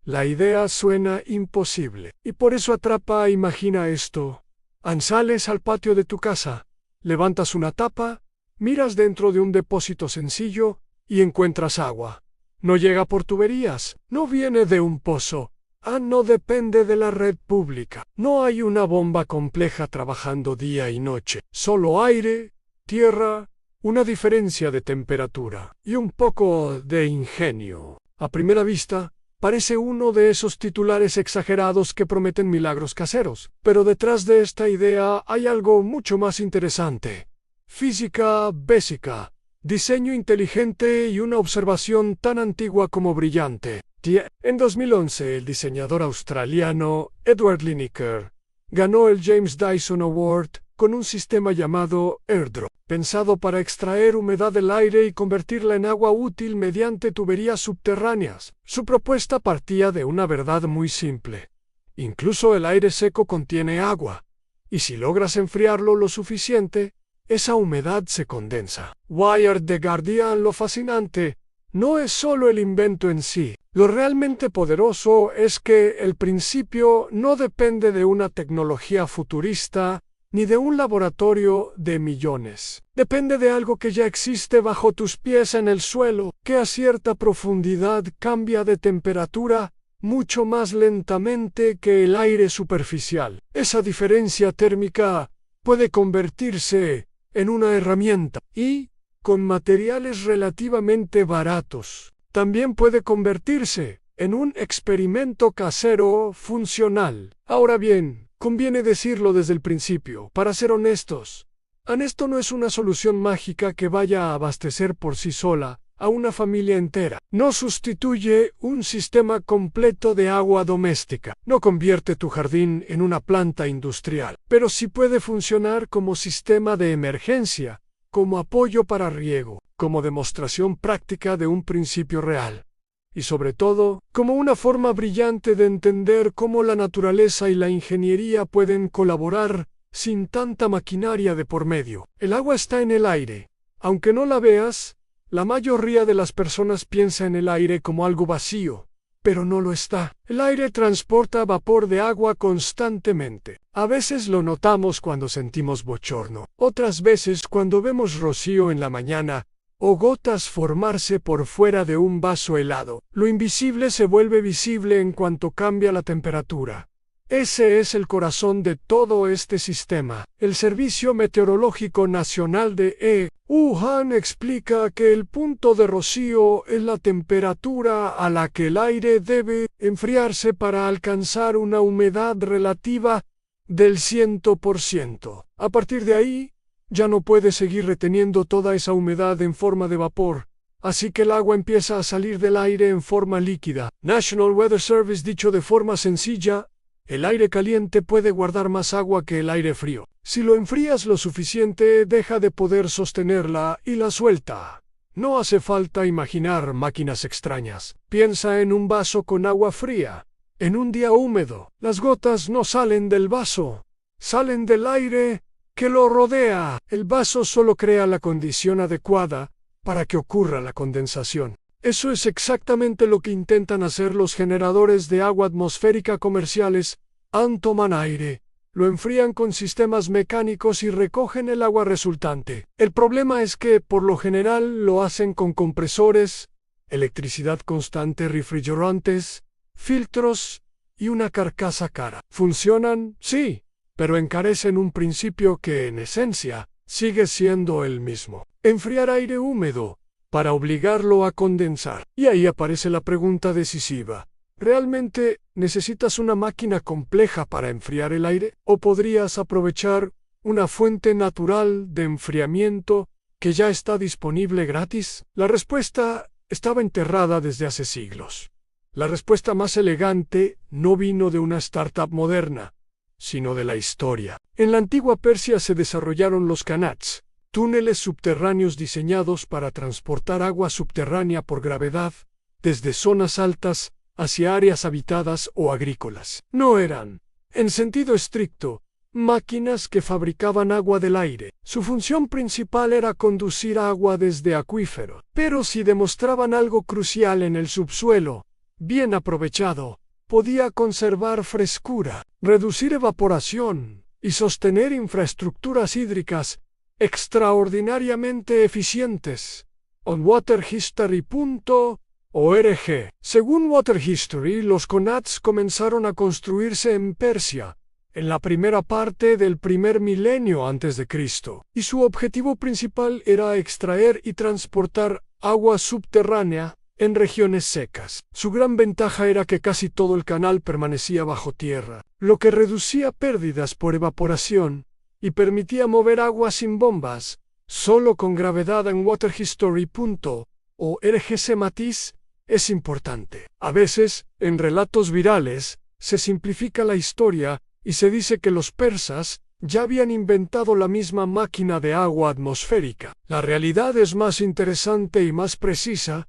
La idea suena imposible, y por eso atrapa. Imagina esto. Sales al patio de tu casa, levantas una tapa, miras dentro de un depósito sencillo y encuentras agua. No llega por tuberías, no viene de un pozo. No depende de la red pública. No hay una bomba compleja trabajando día y noche. Solo aire, tierra, una diferencia de temperatura y un poco de ingenio. A primera vista, parece uno de esos titulares exagerados que prometen milagros caseros. Pero detrás de esta idea hay algo mucho más interesante. Física básica, diseño inteligente y una observación tan antigua como brillante. En 2011, el diseñador australiano Edward Lineker ganó el James Dyson Award con un sistema llamado AirDrop, pensado para extraer humedad del aire y convertirla en agua útil mediante tuberías subterráneas. Su propuesta partía de una verdad muy simple. Incluso el aire seco contiene agua, y si logras enfriarlo lo suficiente, esa humedad se condensa. Wired The Guardian. Lo fascinante no es solo el invento en sí. Lo realmente poderoso es que el principio no depende de una tecnología futurista ni de un laboratorio de millones. Depende de algo que ya existe bajo tus pies en el suelo, que a cierta profundidad cambia de temperatura mucho más lentamente que el aire superficial. Esa diferencia térmica puede convertirse en una herramienta y, con materiales relativamente baratos, también puede convertirse en un experimento casero funcional. Ahora bien, conviene decirlo desde el principio, para ser honestos. Esto no es una solución mágica que vaya a abastecer por sí sola a una familia entera. No sustituye un sistema completo de agua doméstica. No convierte tu jardín en una planta industrial. Pero sí puede funcionar como sistema de emergencia, como apoyo para riego, como demostración práctica de un principio real. Y sobre todo, como una forma brillante de entender cómo la naturaleza y la ingeniería pueden colaborar sin tanta maquinaria de por medio. El agua está en el aire. Aunque no la veas, la mayoría de las personas piensa en el aire como algo vacío, pero no lo está. El aire transporta vapor de agua constantemente. A veces lo notamos cuando sentimos bochorno, otras veces cuando vemos rocío en la mañana o gotas formarse por fuera de un vaso helado. Lo invisible se vuelve visible en cuanto cambia la temperatura. Ese es el corazón de todo este sistema. El Servicio Meteorológico Nacional de Wuhan explica que el punto de rocío es la temperatura a la que el aire debe enfriarse para alcanzar una humedad relativa del 100%. A partir de ahí, ya no puede seguir reteniendo toda esa humedad en forma de vapor, así que el agua empieza a salir del aire en forma líquida. National Weather Service. Dicho de forma sencilla, el aire caliente puede guardar más agua que el aire frío. Si lo enfrías lo suficiente, deja de poder sostenerla y la suelta. No hace falta imaginar máquinas extrañas. Piensa en un vaso con agua fría. En un día húmedo, las gotas no salen del vaso, salen del aire que lo rodea. El vaso solo crea la condición adecuada para que ocurra la condensación. Eso es exactamente lo que intentan hacer los generadores de agua atmosférica comerciales. Toman aire, lo enfrían con sistemas mecánicos y recogen el agua resultante. El problema es que, por lo general, lo hacen con compresores, electricidad constante, refrigerantes, filtros y una carcasa cara. ¿Funcionan? Sí, pero encarecen un principio que, en esencia, sigue siendo el mismo. Enfriar aire húmedo para obligarlo a condensar. Y ahí aparece la pregunta decisiva. ¿Realmente necesitas una máquina compleja para enfriar el aire? ¿O podrías aprovechar una fuente natural de enfriamiento que ya está disponible gratis? La respuesta estaba enterrada desde hace siglos. La respuesta más elegante no vino de una startup moderna, sino de la historia. En la antigua Persia se desarrollaron los qanats, túneles subterráneos diseñados para transportar agua subterránea por gravedad desde zonas altas hacia áreas habitadas o agrícolas. No eran, en sentido estricto, máquinas que fabricaban agua del aire. Su función principal era conducir agua desde acuíferos. Pero si demostraban algo crucial en el subsuelo, bien aprovechado, podía conservar frescura, reducir evaporación y sostener infraestructuras hídricas extraordinariamente eficientes. OnWaterHistory.org. Según Water History, los Connaughts comenzaron a construirse en Persia en la primera parte del primer milenio antes de Cristo, y su objetivo principal era extraer y transportar agua subterránea en regiones secas. Su gran ventaja era que casi todo el canal permanecía bajo tierra, lo que reducía pérdidas por evaporación y permitía mover agua sin bombas, solo con gravedad. En waterhistory.org ese matiz es importante. A veces, en relatos virales, se simplifica la historia y se dice que los persas ya habían inventado la misma máquina de agua atmosférica. La realidad es más interesante y más precisa.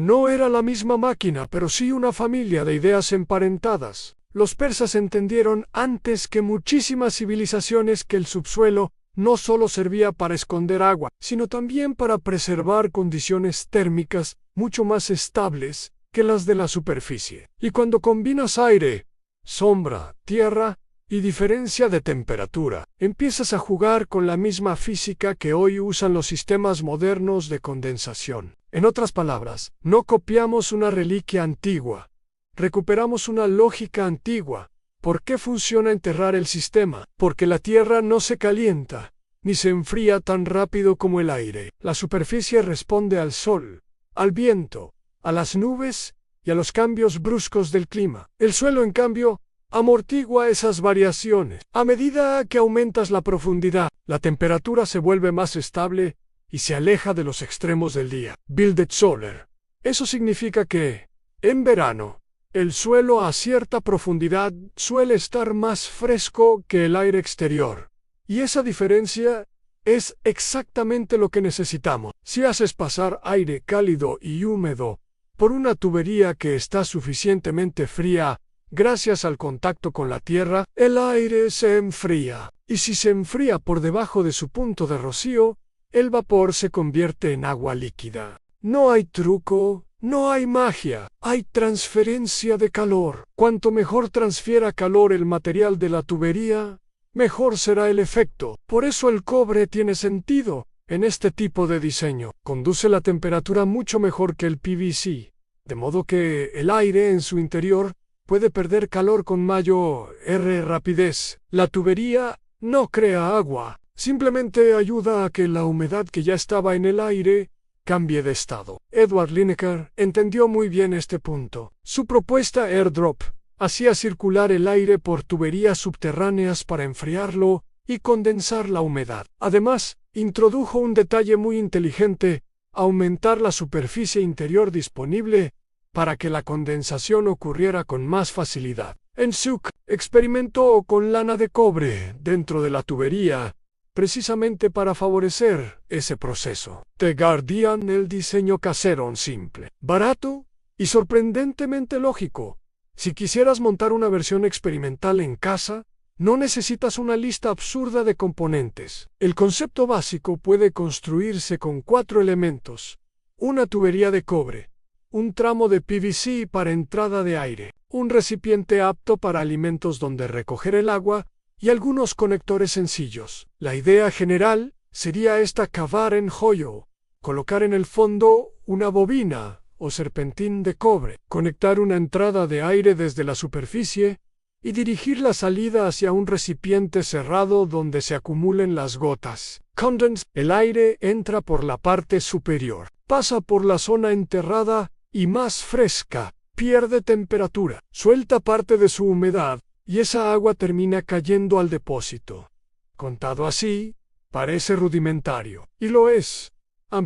No era la misma máquina, pero sí una familia de ideas emparentadas. Los persas entendieron antes que muchísimas civilizaciones que el subsuelo no solo servía para esconder agua, sino también para preservar condiciones térmicas mucho más estables que las de la superficie. Y cuando combinas aire, sombra, tierra y diferencia de temperatura, empiezas a jugar con la misma física que hoy usan los sistemas modernos de condensación. En otras palabras, no copiamos una reliquia antigua, recuperamos una lógica antigua. ¿Por qué funciona enterrar el sistema? Porque la tierra no se calienta, ni se enfría tan rápido como el aire. La superficie responde al sol, al viento, a las nubes y a los cambios bruscos del clima. El suelo, en cambio, amortigua esas variaciones. A medida que aumentas la profundidad, la temperatura se vuelve más estable y se aleja de los extremos del día. Bildet Solar. Eso significa que, en verano, el suelo a cierta profundidad suele estar más fresco que el aire exterior. Y esa diferencia es exactamente lo que necesitamos. Si haces pasar aire cálido y húmedo por una tubería que está suficientemente fría, gracias al contacto con la tierra, el aire se enfría. Y si se enfría por debajo de su punto de rocío, el vapor se convierte en agua líquida. No hay truco. No hay magia, hay transferencia de calor. Cuanto mejor transfiera calor el material de la tubería, mejor será el efecto. Por eso el cobre tiene sentido en este tipo de diseño. Conduce la temperatura mucho mejor que el PVC, de modo que el aire en su interior puede perder calor con mayor rapidez. La tubería no crea agua, simplemente ayuda a que la humedad que ya estaba en el aire cambie de estado. Edward Lineker entendió muy bien este punto. Su propuesta AirDrop hacía circular el aire por tuberías subterráneas para enfriarlo y condensar la humedad. Además, introdujo un detalle muy inteligente: aumentar la superficie interior disponible para que la condensación ocurriera con más facilidad. Ensuk experimentó con lana de cobre dentro de la tubería, precisamente para favorecer ese proceso. The Guardian. El diseño casero simple, barato y sorprendentemente lógico. Si quisieras montar una versión experimental en casa, no necesitas una lista absurda de componentes. El concepto básico puede construirse con 4 elementos: una tubería de cobre, un tramo de PVC para entrada de aire, un recipiente apto para alimentos donde recoger el agua y algunos conectores sencillos. La idea general sería esta: cavar en hoyo, colocar en el fondo una bobina o serpentín de cobre, conectar una entrada de aire desde la superficie y dirigir la salida hacia un recipiente cerrado donde se acumulen las gotas. Condense. El aire entra por la parte superior, pasa por la zona enterrada y más fresca, pierde temperatura, suelta parte de su humedad y esa agua termina cayendo al depósito. Contado así, parece rudimentario, y lo es,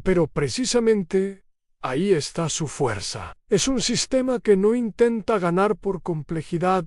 pero precisamente ahí está su fuerza. Es un sistema que no intenta ganar por complejidad,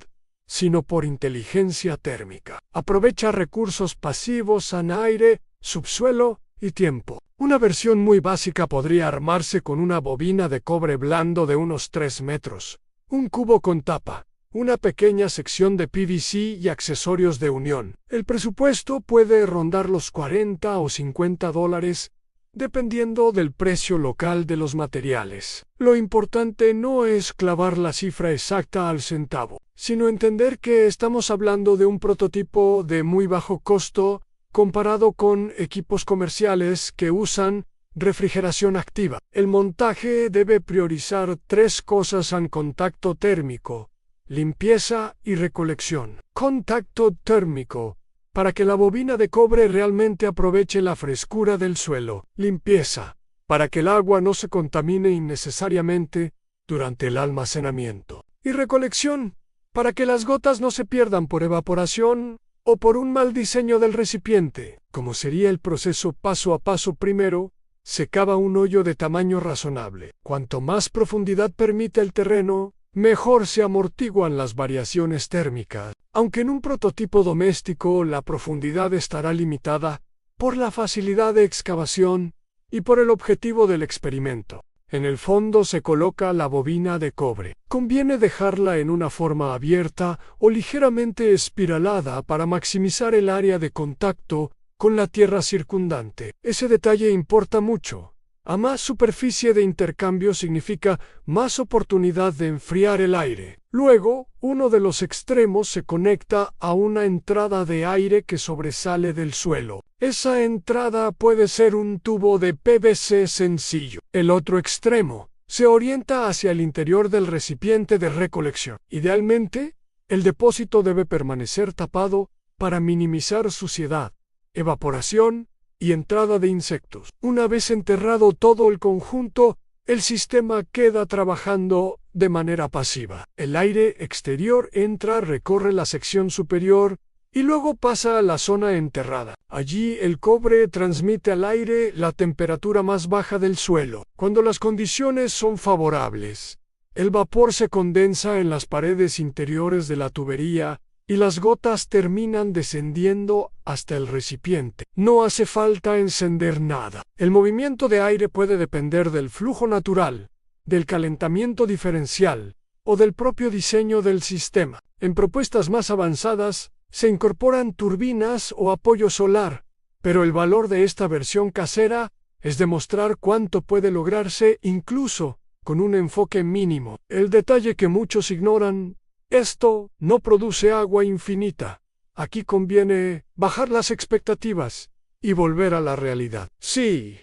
sino por inteligencia térmica. Aprovecha recursos pasivos en aire, subsuelo y tiempo. Una versión muy básica podría armarse con una bobina de cobre blando de unos 3 metros, un cubo con tapa, una pequeña sección de PVC y accesorios de unión. El presupuesto puede rondar los $40 o $50, dependiendo del precio local de los materiales. Lo importante no es clavar la cifra exacta al centavo, sino entender que estamos hablando de un prototipo de muy bajo costo comparado con equipos comerciales que usan refrigeración activa. El montaje debe priorizar 3 cosas en contacto térmico: limpieza y recolección. Contacto térmico, para que la bobina de cobre realmente aproveche la frescura del suelo. Limpieza, para que el agua no se contamine innecesariamente durante el almacenamiento. Y recolección, para que las gotas no se pierdan por evaporación o por un mal diseño del recipiente. Como sería el proceso paso a paso: primero, se cava un hoyo de tamaño razonable. Cuanto más profundidad permite el terreno, mejor se amortiguan las variaciones térmicas. Aunque en un prototipo doméstico la profundidad estará limitada por la facilidad de excavación y por el objetivo del experimento. En el fondo se coloca la bobina de cobre. Conviene dejarla en una forma abierta o ligeramente espiralada para maximizar el área de contacto con la tierra circundante. Ese detalle importa mucho. A más superficie de intercambio significa más oportunidad de enfriar el aire. Luego, uno de los extremos se conecta a una entrada de aire que sobresale del suelo. Esa entrada puede ser un tubo de PVC sencillo. El otro extremo se orienta hacia el interior del recipiente de recolección. Idealmente, el depósito debe permanecer tapado para minimizar suciedad, evaporación y entrada de insectos. Una vez enterrado todo el conjunto, el sistema queda trabajando de manera pasiva. El aire exterior entra, recorre la sección superior y luego pasa a la zona enterrada. Allí el cobre transmite al aire la temperatura más baja del suelo. Cuando las condiciones son favorables, el vapor se condensa en las paredes interiores de la tubería y las gotas terminan descendiendo hasta el recipiente. No hace falta encender nada. El movimiento de aire puede depender del flujo natural, del calentamiento diferencial o del propio diseño del sistema. En propuestas más avanzadas se incorporan turbinas o apoyo solar, pero el valor de esta versión casera es demostrar cuánto puede lograrse incluso con un enfoque mínimo. El detalle que muchos ignoran: esto no produce agua infinita. Aquí conviene bajar las expectativas y volver a la realidad. Sí,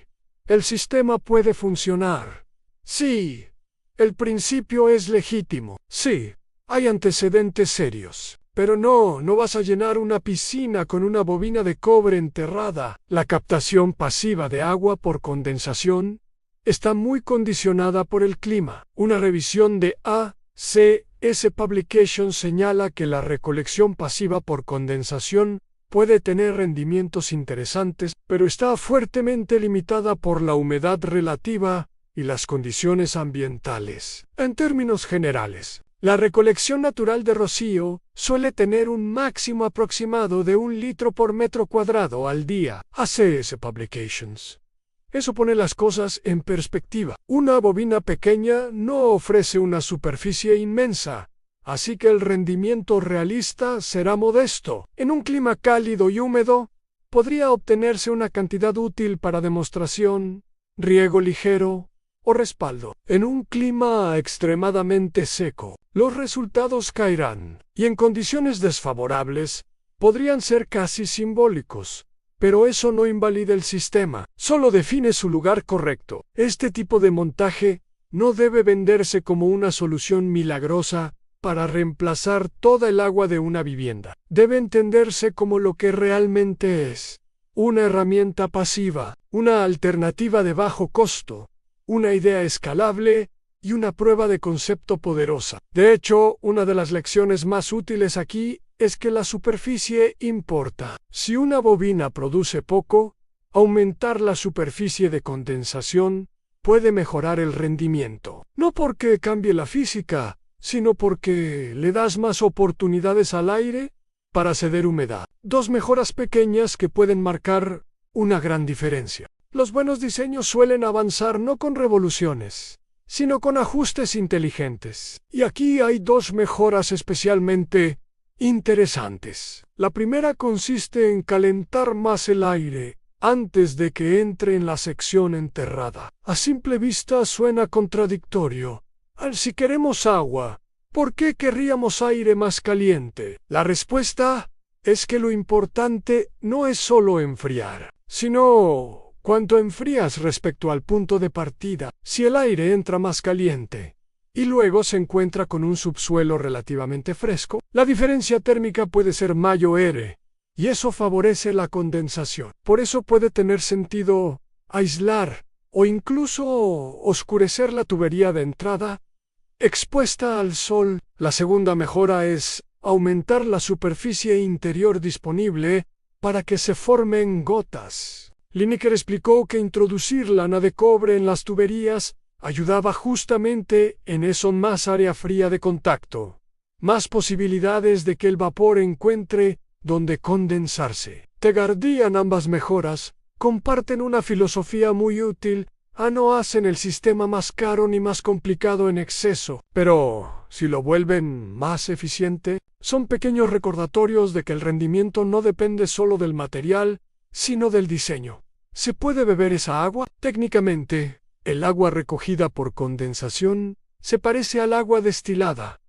el sistema puede funcionar. Sí, el principio es legítimo. Sí, hay antecedentes serios. Pero no vas a llenar una piscina con una bobina de cobre enterrada. La captación pasiva de agua por condensación está muy condicionada por el clima. Una revisión de ACS Publications señala que la recolección pasiva por condensación puede tener rendimientos interesantes, pero está fuertemente limitada por la humedad relativa y las condiciones ambientales. En términos generales, la recolección natural de rocío suele tener un máximo aproximado de 1 litro por metro cuadrado al día. ACS Publications. Eso pone las cosas en perspectiva. Una bobina pequeña no ofrece una superficie inmensa, así que el rendimiento realista será modesto. En un clima cálido y húmedo, podría obtenerse una cantidad útil para demostración, riego ligero o respaldo. En un clima extremadamente seco, los resultados caerán, y en condiciones desfavorables, podrían ser casi simbólicos. Pero eso no invalida el sistema, solo define su lugar correcto. Este tipo de montaje no debe venderse como una solución milagrosa para reemplazar toda el agua de una vivienda. Debe entenderse como lo que realmente es: una herramienta pasiva, una alternativa de bajo costo, una idea escalable y una prueba de concepto poderosa. De hecho, una de las lecciones más útiles aquí es que la superficie importa. Si una bobina produce poco, aumentar la superficie de condensación puede mejorar el rendimiento. No porque cambie la física, sino porque le das más oportunidades al aire para ceder humedad. 2 mejoras pequeñas que pueden marcar una gran diferencia. Los buenos diseños suelen avanzar no con revoluciones, sino con ajustes inteligentes. Y aquí hay 2 mejoras especialmente interesantes. La primera consiste en calentar más el aire antes de que entre en la sección enterrada. A simple vista suena contradictorio. Si queremos agua, ¿por qué querríamos aire más caliente? La respuesta es que lo importante no es solo enfriar, sino cuánto enfrías respecto al punto de partida. Si el aire entra más caliente y luego se encuentra con un subsuelo relativamente fresco, la diferencia térmica puede ser mayor, y eso favorece la condensación. Por eso puede tener sentido aislar o incluso oscurecer la tubería de entrada expuesta al sol. La segunda mejora es aumentar la superficie interior disponible para que se formen gotas. Lineker explicó que introducir lana de cobre en las tuberías ayudaba justamente en eso: más área fría de contacto, más posibilidades de que el vapor encuentre donde condensarse. The Guardian. Ambas mejoras comparten una filosofía muy útil: no hacen el sistema más caro ni más complicado en exceso, pero si lo vuelven más eficiente, son pequeños recordatorios de que el rendimiento no depende solo del material, sino del diseño. ¿Se puede beber esa agua? Técnicamente, el agua recogida por condensación se parece al agua destilada.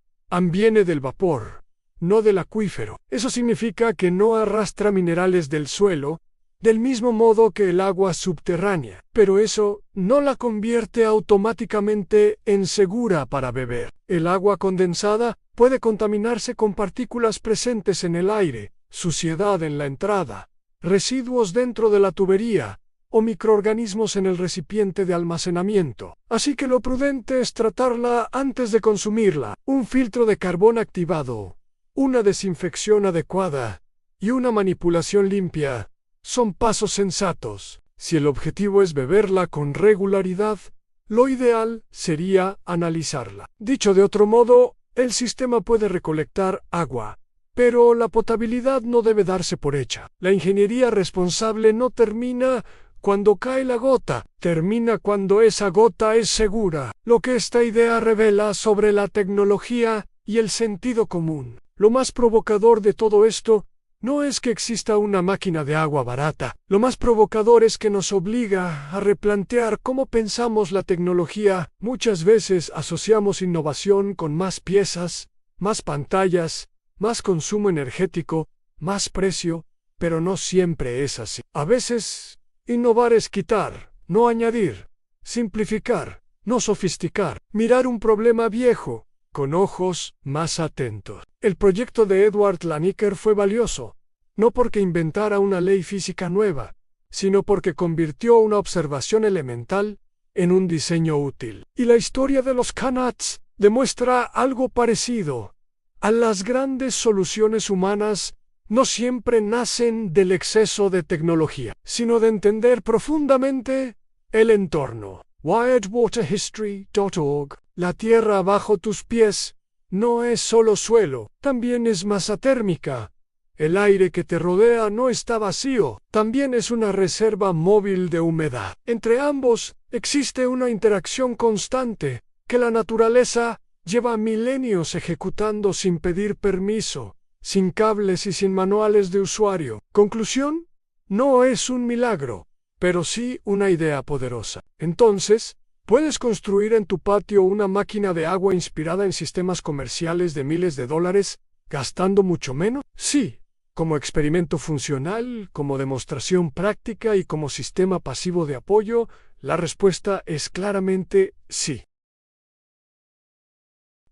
Viene del vapor, no del acuífero. Eso significa que no arrastra minerales del suelo, del mismo modo que el agua subterránea, pero eso no la convierte automáticamente en segura para beber. El agua condensada puede contaminarse con partículas presentes en el aire, suciedad en la entrada, residuos dentro de la tubería o microorganismos en el recipiente de almacenamiento. Así que lo prudente es tratarla antes de consumirla. Un filtro de carbón activado, una desinfección adecuada y una manipulación limpia son pasos sensatos. Si el objetivo es beberla con regularidad, lo ideal sería analizarla. Dicho de otro modo, el sistema puede recolectar agua, pero la potabilidad no debe darse por hecha. La ingeniería responsable no termina cuando cae la gota, termina cuando esa gota es segura. Lo que esta idea revela sobre la tecnología y el sentido común. Lo más provocador de todo esto no es que exista una máquina de agua barata. Lo más provocador es que nos obliga a replantear cómo pensamos la tecnología. Muchas veces asociamos innovación con más piezas, más pantallas, más consumo energético, más precio, pero no siempre es así. A veces, innovar es quitar, no añadir; simplificar, no sofisticar; mirar un problema viejo con ojos más atentos. El proyecto de Edward Laniker fue valioso, no porque inventara una ley física nueva, sino porque convirtió una observación elemental en un diseño útil. Y la historia de los Canats demuestra algo parecido. Las grandes soluciones humanas no siempre nacen del exceso de tecnología, sino de entender profundamente el entorno. WiredWaterHistory.org. La tierra bajo tus pies no es solo suelo, también es masa térmica. El aire que te rodea no está vacío, también es una reserva móvil de humedad. Entre ambos existe una interacción constante que la naturaleza lleva milenios ejecutando sin pedir permiso, sin cables y sin manuales de usuario. Conclusión: no es un milagro, pero sí una idea poderosa. Entonces, ¿puedes construir en tu patio una máquina de agua inspirada en sistemas comerciales de miles de dólares, gastando mucho menos? Sí, como experimento funcional, como demostración práctica y como sistema pasivo de apoyo, la respuesta es claramente sí.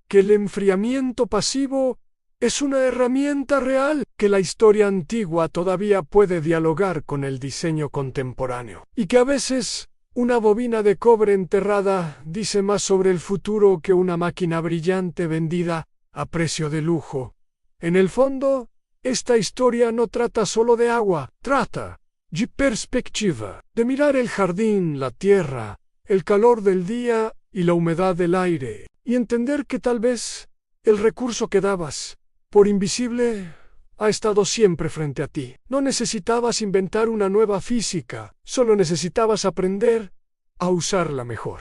Que el enfriamiento pasivo es una herramienta real, que la historia antigua todavía puede dialogar con el diseño contemporáneo, y que a veces una bobina de cobre enterrada dice más sobre el futuro que una máquina brillante vendida a precio de lujo. En el fondo, esta historia no trata solo de agua, trata de perspectiva, de mirar el jardín, la tierra, el calor del día y la humedad del aire, y entender que tal vez el recurso que dabas por invisible ha estado siempre frente a ti. No necesitabas inventar una nueva física, solo necesitabas aprender a usarla mejor.